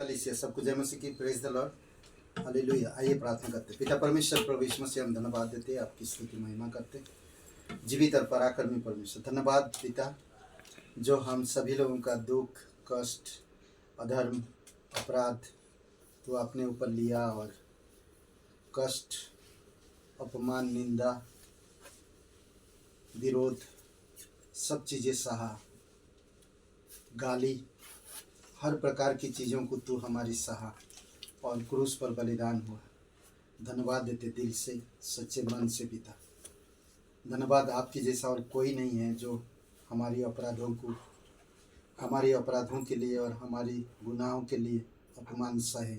से सबको जय मसीह की प्रेज द लॉर्ड हालेलुया। आइए प्रार्थना करते। पिता परमेश्वर प्रभु यीशु मसीह हम धन्यवाद देते हैं, आपकी स्तुति महिमा करते। जीवित और पराक्रमी परमेश्वर धन्यवाद पिता, जो हम सभी लोगों का दुख कष्ट अधर्म अपराध तो आपने ऊपर लिया और कष्ट अपमान निंदा विरोध सब चीज़ें सहा, गाली हर प्रकार की चीज़ों को तू हमारी सहा और क्रूस पर बलिदान हुआ। धन्यवाद देते दिल से सच्चे मन से पिता। धन्यवाद, आपके जैसा और कोई नहीं है जो हमारी अपराधों के लिए और हमारी गुनाहों के लिए अपमान सहे।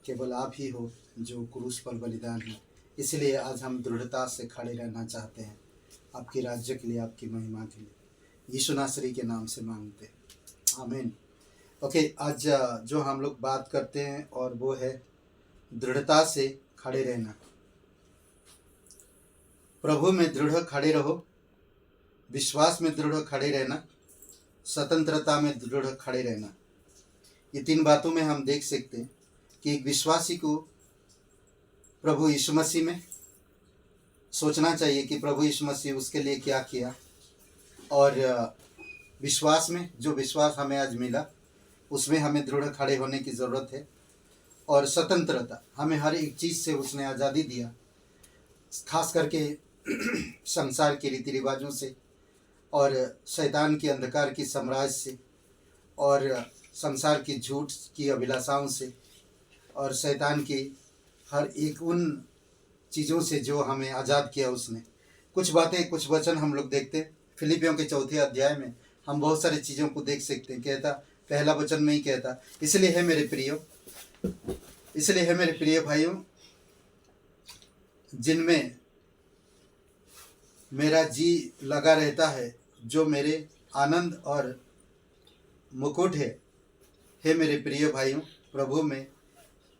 केवल आप ही हो जो क्रूस पर बलिदान है। इसलिए आज हम दृढ़ता से खड़े रहना चाहते हैं, आपके राज्य के लिए, आपकी महिमा के लिए। यीशु नासरी के नाम से मांगते हैं, आमीन। ओके, आज जो हम लोग बात करते हैं और वो है दृढ़ता से खड़े रहना। प्रभु में दृढ़ खड़े रहो, विश्वास में दृढ़ खड़े रहना, स्वतंत्रता में दृढ़ खड़े रहना। ये तीन बातों में हम देख सकते हैं कि एक विश्वासी को प्रभु यीशु मसीह में सोचना चाहिए कि प्रभु यीशु मसीह उसके लिए क्या किया, और विश्वास में जो विश्वास हमें आज मिला उसमें हमें दृढ़ खड़े होने की ज़रूरत है। और स्वतंत्रता, हमें हर एक चीज़ से उसने आज़ादी दिया, खास करके संसार के रीति रिवाजों से और शैतान की अंधकार की साम्राज्य से और संसार की झूठ की अभिलाषाओं से और शैतान की हर एक उन चीज़ों से जो हमें आज़ाद किया उसने। कुछ बातें कुछ वचन हम लोग देखते हैं फिलिपियों के 4 अध्याय में, हम बहुत सारी चीज़ों को देख सकते हैं। कहता पहला वचन में ही कहता, इसलिए है मेरे प्रिय भाइयों, जिनमें मेरा जी लगा रहता है, जो मेरे आनंद और मुकुट है मेरे प्रिय भाइयों, प्रभु में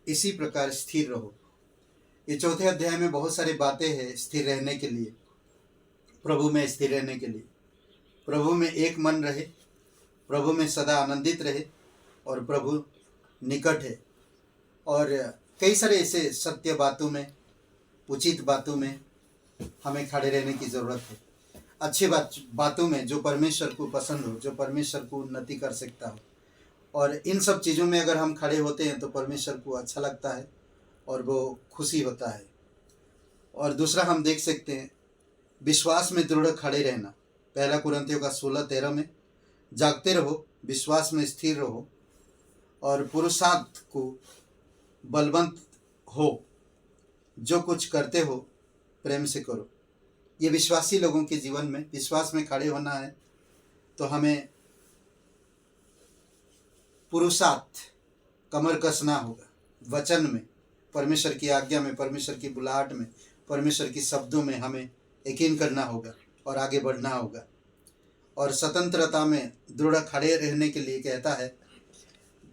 इसी प्रकार स्थिर रहो। ये 4 अध्याय में बहुत सारी बातें हैं स्थिर रहने के लिए, प्रभु में स्थिर रहने के लिए। प्रभु में एक मन रहे, प्रभु में सदा आनंदित रहे और प्रभु निकट है। और कई सारे ऐसे सत्य बातों में, उचित बातों में हमें खड़े रहने की ज़रूरत है। अच्छी बातों में जो परमेश्वर को पसंद हो, जो परमेश्वर को उन्नति कर सकता हो, और इन सब चीज़ों में अगर हम खड़े होते हैं तो परमेश्वर को अच्छा लगता है और वो खुशी होता है। और दूसरा हम देख सकते हैं विश्वास में दृढ़ खड़े रहना। पहला कुरिन्थियों का 16-13 में, जागते रहो, विश्वास में स्थिर रहो और पुरुषार्थ को बलवंत हो, जो कुछ करते हो प्रेम से करो। ये विश्वासी लोगों के जीवन में विश्वास में खड़े होना है तो हमें पुरुषार्थ कमर कसना होगा, वचन में, परमेश्वर की आज्ञा में, परमेश्वर की बुलाहट में, परमेश्वर की शब्दों में हमें यकीन करना होगा और आगे बढ़ना होगा। और स्वतंत्रता में दृढ़ खड़े रहने के लिए कहता है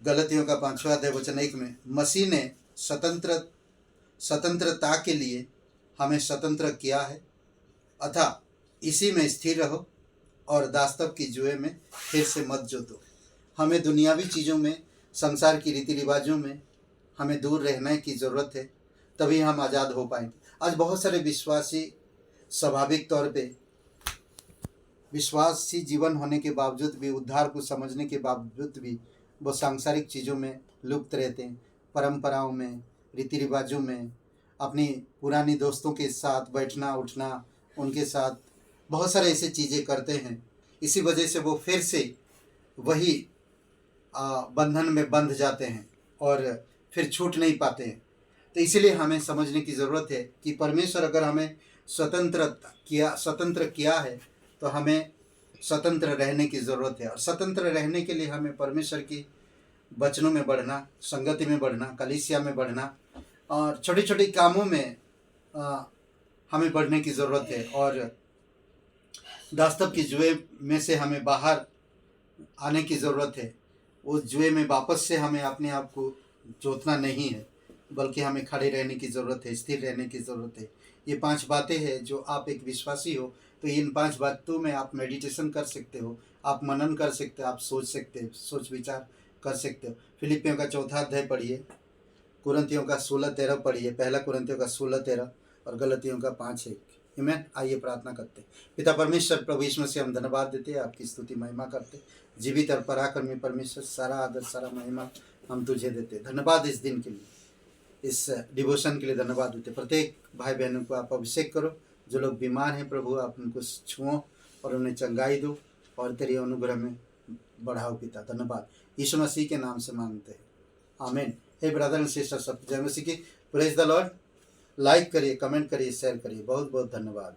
गलतियों का 5वां अध्याय वचन 1 में, मसीह ने स्वतंत्रता के लिए हमें स्वतंत्र किया है, अतः इसी में स्थिर रहो और दास्तव की जुए में फिर से मत जोतो। हमें दुनियावी चीज़ों में, संसार की रीति रिवाजों में हमें दूर रहने की ज़रूरत है, तभी हम आज़ाद हो पाएंगे। आज बहुत सारे विश्वासी स्वाभाविक तौर पे विश्वासी जीवन होने के बावजूद भी, उद्धार को समझने के बावजूद भी वो सांसारिक चीज़ों में लुप्त रहते हैं, परंपराओं में, रीति रिवाजों में, अपनी पुरानी दोस्तों के साथ बैठना उठना, उनके साथ बहुत सारे ऐसे चीज़ें करते हैं। इसी वजह से वो फिर से वही बंधन में बंध जाते हैं और फिर छूट नहीं पाते हैं। तो इसीलिए हमें समझने की ज़रूरत है कि परमेश्वर अगर हमें स्वतंत्र किया है तो हमें स्वतंत्र रहने की ज़रूरत है। और स्वतंत्र रहने के लिए हमें परमेश्वर की वचनों में बढ़ना, संगति में बढ़ना, कलीसिया में बढ़ना और छोटे छोटे कामों में हमें बढ़ने की ज़रूरत है। और दास्तव की जुए में से हमें बाहर आने की ज़रूरत है। उस जुए में वापस से हमें अपने आप को जोतना नहीं है, बल्कि हमें खड़े रहने की ज़रूरत है, स्थिर रहने की ज़रूरत है। ये 5 बातें हैं जो आप एक विश्वासी हो तो इन 5 बातों में आप मेडिटेशन कर सकते हो, आप मनन कर सकते हो, आप सोच सकते हो, सोच विचार कर सकते हो। फिलिपियों का 4 अध्याय पढ़िए, कुरिन्थियों का 16-13 पढ़िए, पहला कुरिन्थियों का 16-13 और गलतियों का 5-1। आमीन। आइए प्रार्थना करते हैं। पिता परमेश्वर, प्रभु यीशु मसीह, हम धन्यवाद देते हैं, आपकी स्तुति महिमा करते। जीवित और पराक्रमी परमेश्वर, सारा आदर सारा महिमा हम तुझे देते। धन्यवाद इस दिन के लिए, इस डिवोशन के लिए धन्यवाद देते। प्रत्येक भाई बहनों को आप अभिषेक करो, जो लोग बीमार हैं प्रभु आप उनको छुओ और उन्हें चंगाई दो और तेरे अनुग्रह में बढ़ाओ पिता। धन्यवाद यीशु मसीह के नाम से मांगते हैं, आमीन। हे ब्रदर एंड सिस्टर, सब जय मसीह की। Praise the Lord. लाइक करिए, कमेंट करिए, शेयर करिए। बहुत बहुत धन्यवाद।